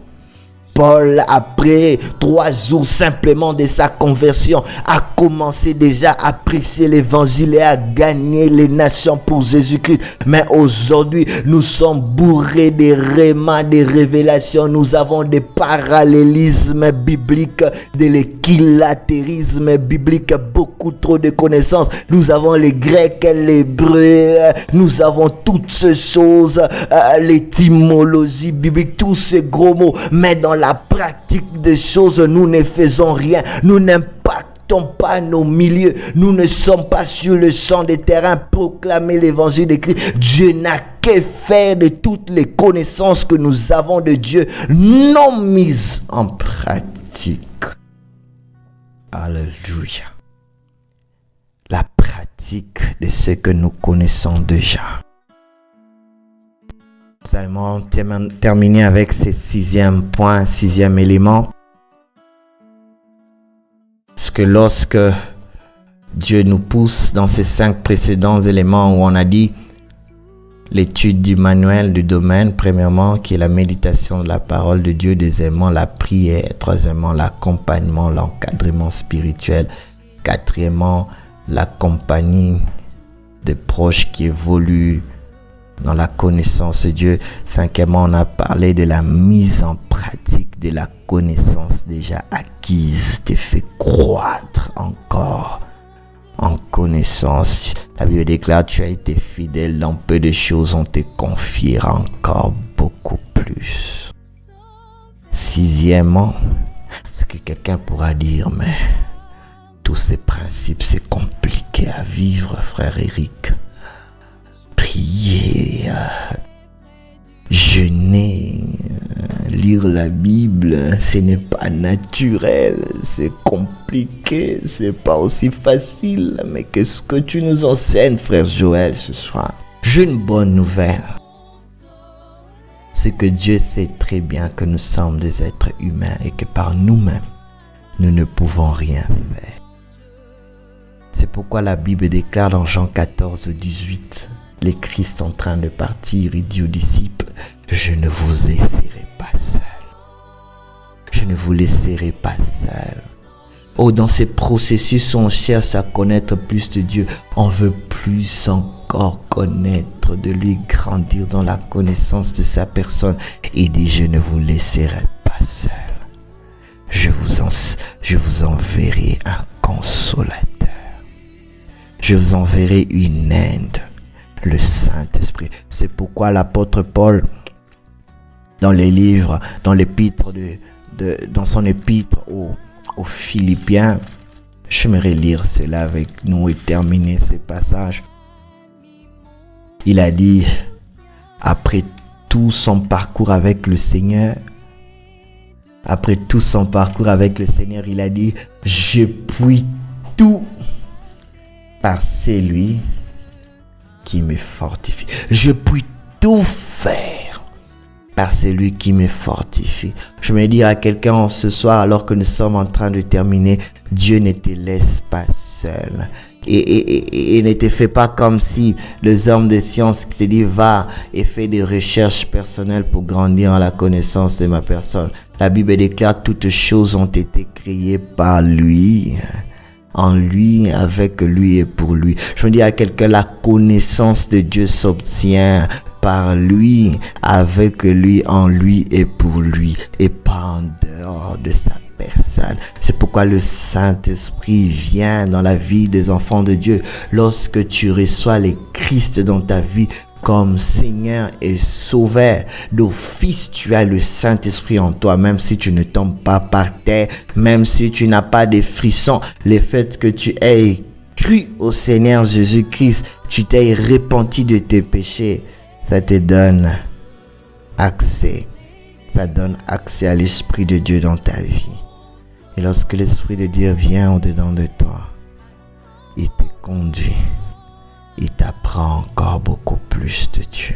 Paul, après 3 jours simplement de sa conversion, a commencé déjà à prêcher l'évangile et à gagner les nations pour Jésus-Christ. Mais aujourd'hui, nous sommes bourrés des rémas, des révélations. Nous avons des parallélismes bibliques, de l'équilatérisme biblique, beaucoup trop de connaissances. Nous avons les Grecs, l'hébreu, nous avons toutes ces choses, l'étymologie biblique, tous ces gros mots. Mais dans la pratique des choses, nous ne faisons rien. Nous n'impactons pas nos milieux. Nous ne sommes pas sur le champ des terrains proclamer l'évangile de Christ. Dieu n'a que faire de toutes les connaissances que nous avons de Dieu non mises en pratique. Alléluia. La pratique de ce que nous connaissons déjà. Nous allons terminer avec ce 6e point, 6e élément. Parce que lorsque Dieu nous pousse dans ces 5 précédents éléments où on a dit l'étude du manuel du domaine, premièrement, qui est la méditation de la parole de Dieu, deuxièmement, la prière, troisièmement, l'accompagnement, l'encadrement spirituel, quatrièmement, la compagnie de proches qui évoluent dans la connaissance de Dieu. Cinquièmement, on a parlé de la mise en pratique de la connaissance déjà acquise, te fait croître encore en connaissance. La Bible déclare, tu as été fidèle dans peu de choses, on te confiera encore beaucoup plus. Sixièmement, ce que quelqu'un pourra dire, mais tous ces principes, c'est compliqué à vivre, frère Eric. Prier, jeûner, lire la Bible, ce n'est pas naturel, c'est compliqué, c'est pas aussi facile. Mais qu'est-ce que tu nous enseignes, frère Joël, ce soir? J'ai une bonne nouvelle. C'est que Dieu sait très bien que nous sommes des êtres humains et que par nous-mêmes, nous ne pouvons rien faire. C'est pourquoi la Bible déclare dans Jean 14, 18, les Christ en train de partir, il dit aux disciples, je ne vous laisserai pas seul. Je ne vous laisserai pas seul. Oh, dans ces processus, on cherche à connaître plus de Dieu. On veut plus encore connaître de lui, grandir dans la connaissance de sa personne. Il dit, je ne vous laisserai pas seul. Je vous enverrai un consolateur. Je vous enverrai une aide. Le Saint-Esprit. C'est pourquoi l'apôtre Paul, dans les livres, dans l'épître dans son épître aux Philippiens, j'aimerais lire cela avec nous et terminer ces passages. Il a dit, après tout son parcours avec le Seigneur, il a dit, je puis tout par celui qui me fortifie. Je puis tout faire par celui qui me fortifie. Je me dis à quelqu'un ce soir, alors que nous sommes en train de terminer, Dieu ne te laisse pas seul. Et ne te fais pas comme si les hommes de science qui te disent va et fais des recherches personnelles pour grandir en la connaissance de ma personne. La Bible déclare toutes choses ont été créées par lui. En lui, avec lui et pour lui. Je me dis à quelqu'un, la connaissance de Dieu s'obtient par lui, avec lui, en lui et pour lui, et pas en dehors de sa personne. C'est pourquoi le Saint-Esprit vient dans la vie des enfants de Dieu. Lorsque tu reçois les Christ dans ta vie, comme Seigneur et Sauveur, d'office tu as le Saint-Esprit en toi, même si tu ne tombes pas par terre, même si tu n'as pas de frissons, le fait que tu aies cru au Seigneur Jésus-Christ, tu t'es repenti de tes péchés, ça te donne accès, à l'Esprit de Dieu dans ta vie. Et lorsque l'Esprit de Dieu vient au-dedans de toi, il te conduit. Il t'apprend encore beaucoup plus de Dieu.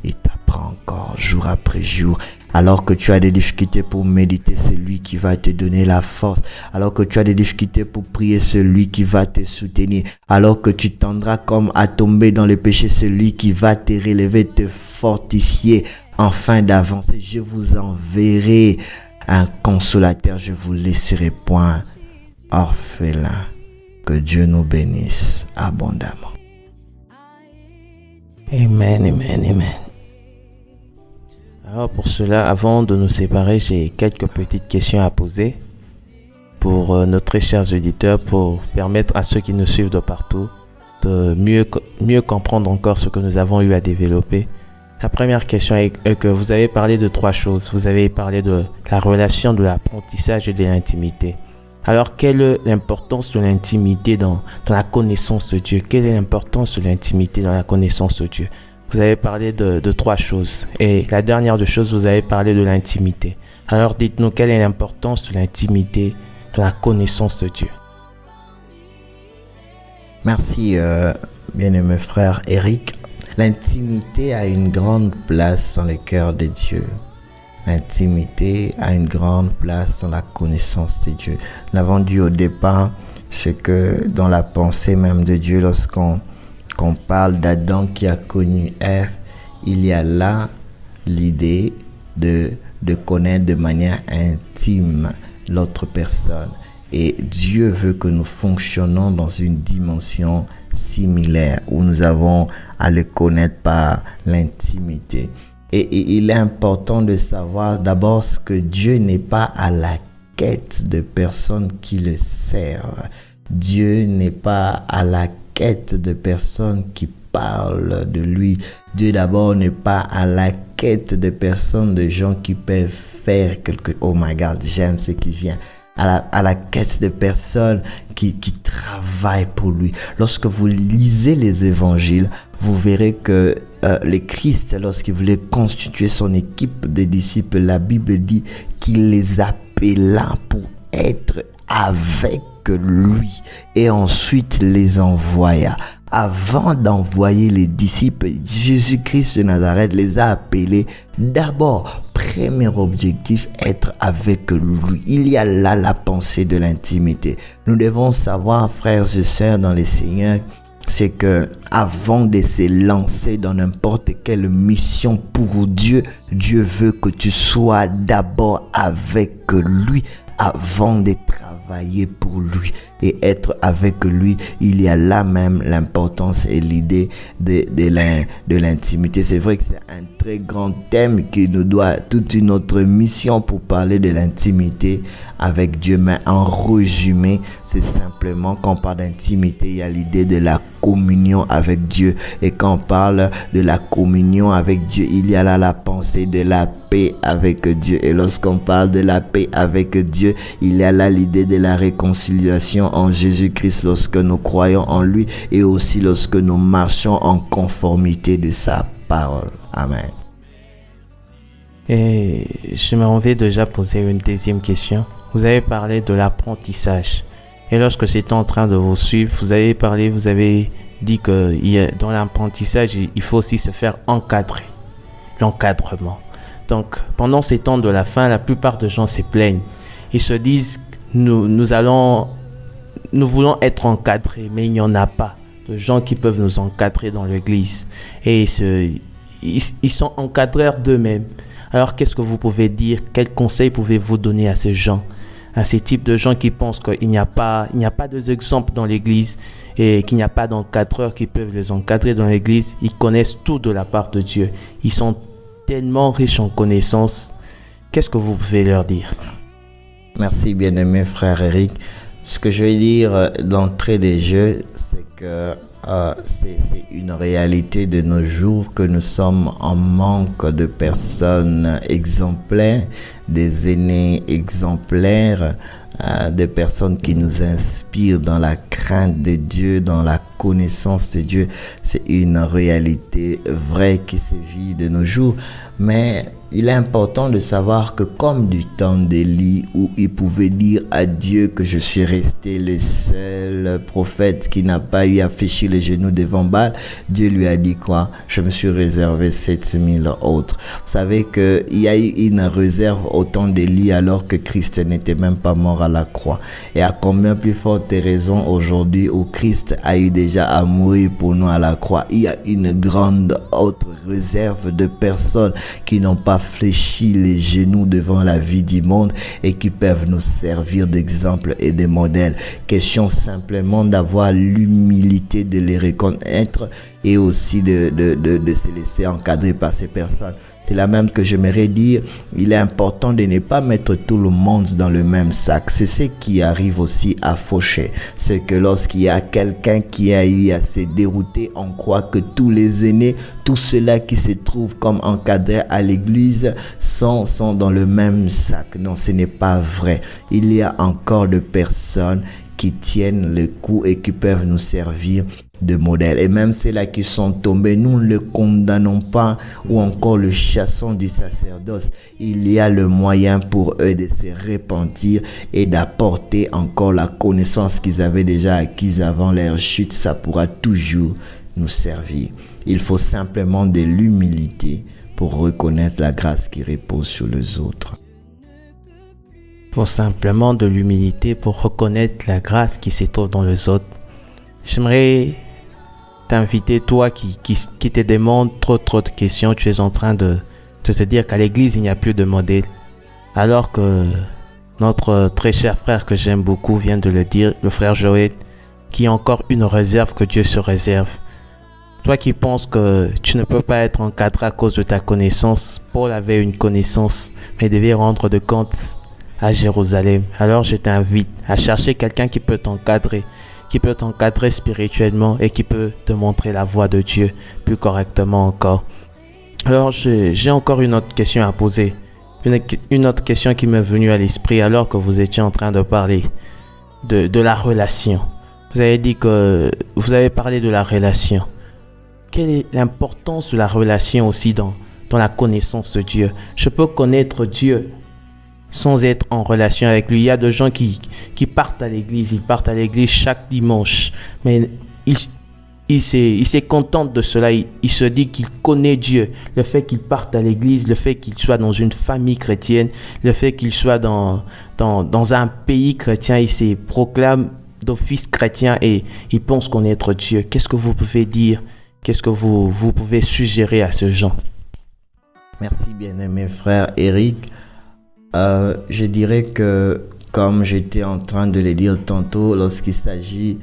Il t'apprend encore jour après jour. Alors que tu as des difficultés pour méditer, c'est lui qui va te donner la force. Alors que tu as des difficultés pour prier, c'est lui qui va te soutenir. Alors que tu tendras comme à tomber dans le péché, c'est lui qui va te relever, te fortifier afin d'avancer. Je vous enverrai un consolateur, je vous laisserai point orphelin. Que Dieu nous bénisse abondamment. Amen, amen, amen. Alors pour cela, avant de nous séparer, j'ai quelques petites questions à poser pour nos très chers auditeurs, pour permettre à ceux qui nous suivent de partout de mieux comprendre encore ce que nous avons eu à développer. La première question est que vous avez parlé de 3 choses. Vous avez parlé de la relation, de l'apprentissage et de l'intimité. Alors, quelle est l'importance de l'intimité dans la connaissance de Dieu? Quelle est l'importance de l'intimité dans la connaissance de Dieu? Vous avez parlé de 3 choses. Et la dernière des choses, vous avez parlé de l'intimité. Alors, dites-nous, quelle est l'importance de l'intimité dans la connaissance de Dieu? Merci, bien-aimé frère Eric. L'intimité a une grande place dans le cœur de Dieu. L'intimité a une grande place dans la connaissance de Dieu. Nous l'avons dit au départ, c'est que dans la pensée même de Dieu, lorsqu'on parle d'Adam qui a connu Ève, il y a là l'idée de connaître de manière intime l'autre personne. Et Dieu veut que nous fonctionnons dans une dimension similaire où nous avons à le connaître par l'intimité. Et il est important de savoir d'abord que Dieu n'est pas à la quête de personnes qui le servent. Dieu n'est pas à la quête de personnes qui parlent de lui. Dieu d'abord n'est pas à la quête de personnes, de gens qui peuvent faire quelque chose. Oh my God, j'aime ce qui vient. À la quête de personnes qui travaillent pour lui. Lorsque vous lisez les évangiles, vous verrez que le Christ, lorsqu'il voulait constituer son équipe de disciples, la Bible dit qu'il les appela pour être avec lui et ensuite les envoya. Avant d'envoyer les disciples, Jésus-Christ de Nazareth les a appelés d'abord. Premier objectif, être avec lui. Il y a là la pensée de l'intimité. Nous devons savoir, frères et sœurs dans le Seigneur, c'est que avant de se lancer dans n'importe quelle mission pour Dieu, Dieu veut que tu sois d'abord avec lui avant de travailler pour lui. Et être avec lui, il y a là même l'importance et l'idée de l'intimité. C'est vrai que c'est un très grand thème qui nous doit toute une autre mission pour parler de l'intimité avec Dieu. Mais en résumé, c'est simplement quand on parle d'intimité, il y a l'idée de la communion avec Dieu. Et quand on parle de la communion avec Dieu, il y a là la pensée de la paix avec Dieu. Et lorsqu'on parle de la paix avec Dieu, il y a là l'idée de la réconciliation en Jésus-Christ lorsque nous croyons en lui et aussi lorsque nous marchons en conformité de sa parole. Amen. Et je m'en vais déjà poser une deuxième question. Vous avez parlé de l'apprentissage. Et lorsque j'étais en train de vous suivre, vous avez dit que dans l'apprentissage, il faut aussi se faire encadrer. L'encadrement. Donc, pendant ces temps de la fin, la plupart des gens se plaignent. Ils se disent, nous voulons être encadrés, mais il n'y en a pas de gens qui peuvent nous encadrer dans l'église. Et ils sont encadreurs d'eux-mêmes. Alors, qu'est-ce que vous pouvez dire? Quels conseils pouvez-vous donner à ces gens, à ces types de gens qui pensent qu'il n'y a pas d'exemple dans l'église et qu'il n'y a pas d'encadreurs qui peuvent les encadrer dans l'église? Ils connaissent tout de la part de Dieu. Ils sont tellement riches en connaissances. Qu'est-ce que vous pouvez leur dire? Merci, bien-aimé frère Eric. Ce que je vais dire d'entrée des jeux, c'est que c'est une réalité de nos jours que nous sommes en manque de personnes exemplaires, des aînés exemplaires, des personnes qui nous inspirent dans la crainte de Dieu, dans la connaissance de Dieu. C'est une réalité vraie qui se vit de nos jours. Mais il est important de savoir que comme du temps d'Élie où il pouvait dire à Dieu que je suis resté le seul prophète qui n'a pas eu à fléchir les genoux devant Baal, Dieu lui a dit quoi? Je me suis réservé 7000 autres. Vous savez qu'il y a eu une réserve au temps d'Élie alors que Christ n'était même pas mort à la croix. Et à combien plus forte raison aujourd'hui où Christ a eu déjà à mourir pour nous à la croix, il y a une grande autre réserve de personnes qui n'ont pas fléchi les genoux devant la vie du monde et qui peuvent nous servir d'exemple et de modèle. Question simplement d'avoir l'humilité de les reconnaître et aussi de se laisser encadrer par ces personnes. C'est là même que j'aimerais dire, il est important de ne pas mettre tout le monde dans le même sac. C'est ce qui arrive aussi à Fauché. C'est que lorsqu'il y a quelqu'un qui a eu à se dérouter, on croit que tous les aînés, tous ceux-là qui se trouvent comme encadrés à l'église sont dans le même sac. Non, ce n'est pas vrai. Il y a encore de personnes qui tiennent le coup et qui peuvent nous servir de modèle. Et même ceux-là qui sont tombés, nous ne le condamnons pas ou encore le chassons du sacerdoce. Il y a le moyen pour eux de se repentir et d'apporter encore la connaissance qu'ils avaient déjà acquise avant leur chute. Ça pourra toujours nous servir. Il faut simplement de l'humilité pour reconnaître la grâce qui repose sur les autres. Il faut simplement de l'humilité pour reconnaître la grâce qui se trouve dans les autres. J'aimerais t'inviter, toi qui te demande trop de questions, tu es en train de te dire qu'à l'église il n'y a plus de modèle. Alors que notre très cher frère que j'aime beaucoup vient de le dire, le frère Joël, qui a encore une réserve que Dieu se réserve. Toi qui penses que tu ne peux pas être encadré à cause de ta connaissance, Paul avait une connaissance, mais devait rendre de compte à Jérusalem. Alors je t'invite à chercher quelqu'un qui peut t'encadrer spirituellement et qui peut te montrer la voie de Dieu plus correctement encore. Alors j'ai encore une autre question à poser. Une autre question qui m'est venue à l'esprit alors que vous étiez en train de parler de la relation. Vous avez dit que vous avez parlé de la relation. Quelle est l'importance de la relation aussi dans la connaissance de Dieu? Je peux connaître Dieu sans être en relation avec lui. Il y a des gens qui partent à l'église, ils partent à l'église chaque dimanche, mais il se contente de cela, il se dit qu'il connaît Dieu. Le fait qu'il parte à l'église, le fait qu'il soit dans une famille chrétienne, le fait qu'il soit dans un pays chrétien, il se proclame d'office chrétien et il pense connaître Dieu. Qu'est-ce que vous pouvez dire? Qu'est-ce que vous pouvez suggérer à ce genre? Merci bien-aimé frère Eric. Je dirais que, comme j'étais en train de le dire tantôt, lorsqu'il s'agit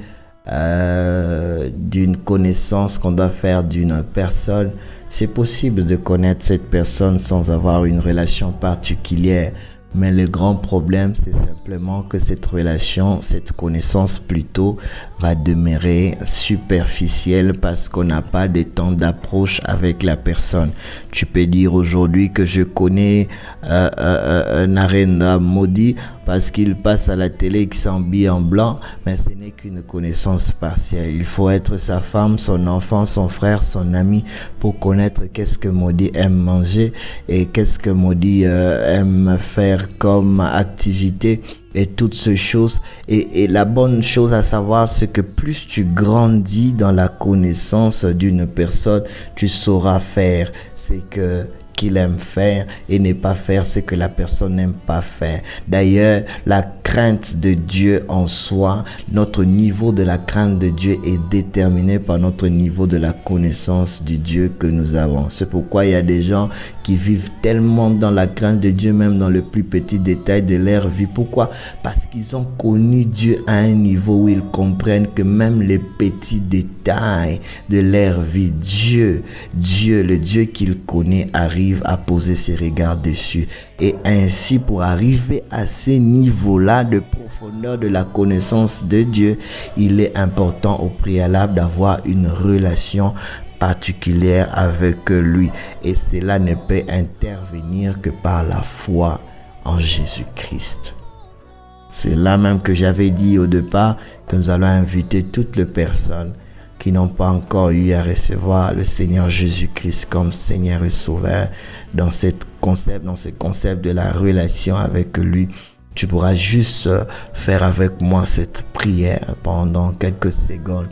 d'une connaissance qu'on doit faire d'une personne, c'est possible de connaître cette personne sans avoir une relation particulière. Mais le grand problème, c'est simplement que cette relation, cette connaissance plutôt, va demeurer superficielle parce qu'on n'a pas de temps d'approche avec la personne. Tu peux dire aujourd'hui que je connais Narendra Modi parce qu'il passe à la télé et qu'il s'habille en blanc, mais ce n'est qu'une connaissance partielle. Il faut être sa femme, son enfant, son frère, son ami pour connaître qu'est-ce que Modi aime manger et qu'est-ce que Modi aime faire comme activité et toutes ces choses. Et la bonne chose à savoir, c'est que plus tu grandis dans la connaissance d'une personne, tu sauras faire qu'il aime faire et ne pas faire ce que la personne n'aime pas faire. D'ailleurs, la crainte de Dieu en soi, notre niveau de la crainte de Dieu est déterminé par notre niveau de la connaissance du Dieu que nous avons. C'est pourquoi il y a des gens qui vivent tellement dans la crainte de Dieu, même dans le plus petit détail de leur vie. Pourquoi? Parce qu'ils ont connu Dieu à un niveau où ils comprennent que même les petits détails de leur vie, Dieu, le Dieu qu'ils connaissent, arrive à poser ses regards dessus. Et ainsi, pour arriver à ces niveaux-là de profondeur de la connaissance de Dieu, il est important au préalable d'avoir une relation particulière avec lui. Et cela ne peut intervenir que par la foi en Jésus-Christ. C'est là même que j'avais dit au départ que nous allons inviter toutes les personnes qui n'ont pas encore eu à recevoir le Seigneur Jésus-Christ comme Seigneur et Sauveur dans cette ce concept de la relation avec lui, tu pourras juste faire avec moi cette prière pendant quelques secondes.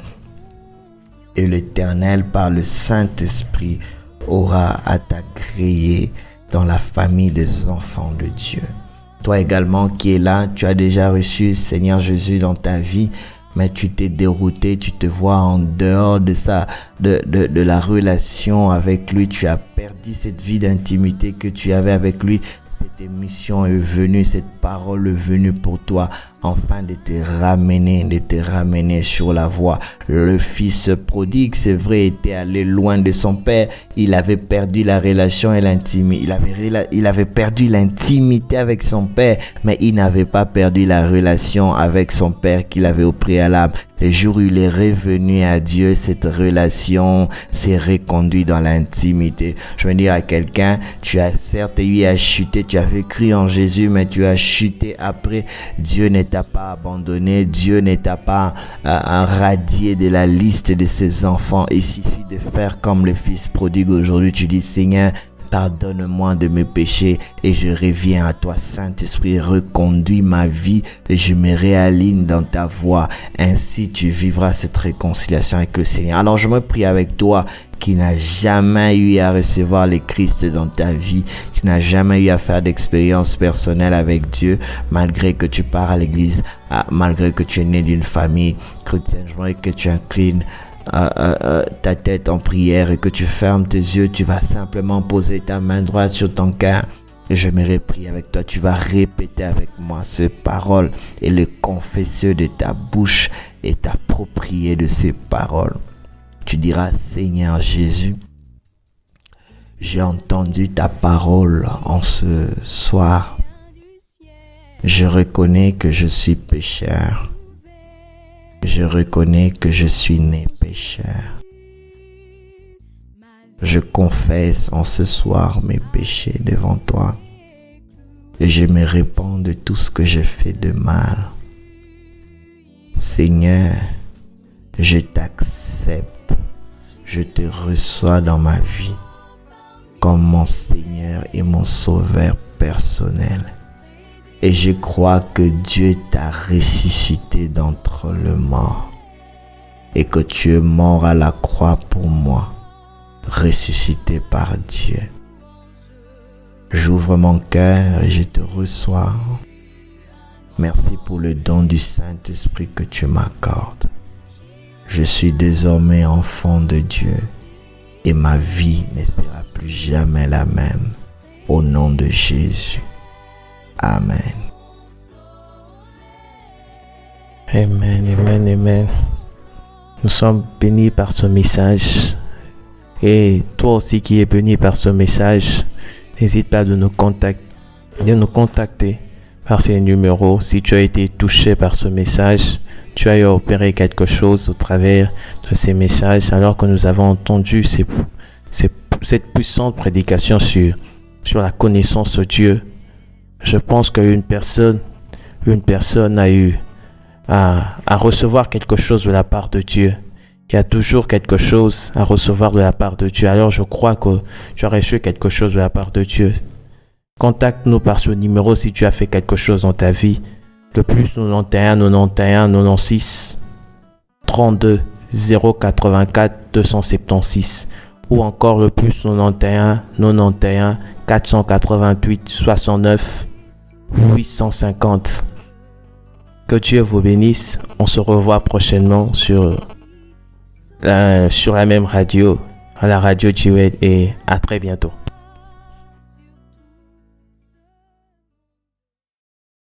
Et l'Éternel, par le Saint-Esprit, aura à t'agréer dans la famille des enfants de Dieu. Toi également qui es là, tu as déjà reçu Seigneur Jésus dans ta vie, mais tu t'es dérouté, tu te vois en dehors de la relation avec lui. Tu as perdu cette vie d'intimité que tu avais avec lui. Cette émission est venue, cette parole est venue pour toi, afin de te ramener sur la voie. Le fils prodigue, c'est vrai, était allé loin de son père. Il avait perdu la relation et l'intimité. Il avait perdu l'intimité avec son père, mais il n'avait pas perdu la relation avec son père qu'il avait au préalable. Le jour où il est revenu à Dieu, cette relation s'est reconduite dans l'intimité. Je veux dire à quelqu'un, tu as certes eu à chuter, tu avais cru en Jésus, mais tu as chuté après. Dieu ne t'a pas abandonné, Dieu ne t'a pas radié de la liste de ses enfants. Il suffit de faire comme le fils prodigue aujourd'hui. Tu dis, Seigneur, pardonne-moi de mes péchés et je reviens à toi. Saint-Esprit, reconduis ma vie et je me réaligne dans ta voie. Ainsi, tu vivras cette réconciliation avec le Seigneur. Alors, je me prie avec toi qui n'as jamais eu à recevoir le Christ dans ta vie, qui n'as jamais eu à faire d'expérience personnelle avec Dieu, malgré que tu pars à l'église, malgré que tu es né d'une famille chrétienne. Je voudrais que tu inclines ta tête en prière et que tu fermes tes yeux. Tu vas simplement poser ta main droite sur ton cœur et je me prie avec toi. Tu vas répéter avec moi ces paroles et le confesser de ta bouche et t'approprier de ces paroles. Tu diras, Seigneur Jésus, j'ai entendu ta parole en ce soir. Je reconnais que je suis pécheur. Je reconnais que je suis né pécheur. Je confesse en ce soir mes péchés devant toi. Et je me répands de tout ce que j'ai fait de mal. Seigneur, je t'accepte. Je te reçois dans ma vie comme mon Seigneur et mon Sauveur personnel. Et je crois que Dieu t'a ressuscité d'entre les morts et que tu es mort à la croix pour moi, ressuscité par Dieu. J'ouvre mon cœur et je te reçois. Merci pour le don du Saint-Esprit que tu m'accordes. Je suis désormais enfant de Dieu et ma vie ne sera plus jamais la même. Au nom de Jésus. Amen. Amen, amen, amen. Nous sommes bénis par ce message. Et toi aussi qui es béni par ce message, n'hésite pas de nous contacter par ces numéros. Si tu as été touché par ce message, tu as opéré quelque chose au travers de ces messages, alors que nous avons entendu cette puissante prédication sur la connaissance de Dieu. Je pense qu'une personne a eu à recevoir quelque chose de la part de Dieu. Il y a toujours quelque chose à recevoir de la part de Dieu. Alors je crois que tu as reçu quelque chose de la part de Dieu. Contacte-nous par ce numéro si tu as fait quelque chose dans ta vie. Le plus 91 91 96 32 084 276 ou encore le plus 91 91 488 69 850. Que Dieu vous bénisse. On se revoit prochainement sur la même radio, à la radio Jiwed, et à très bientôt.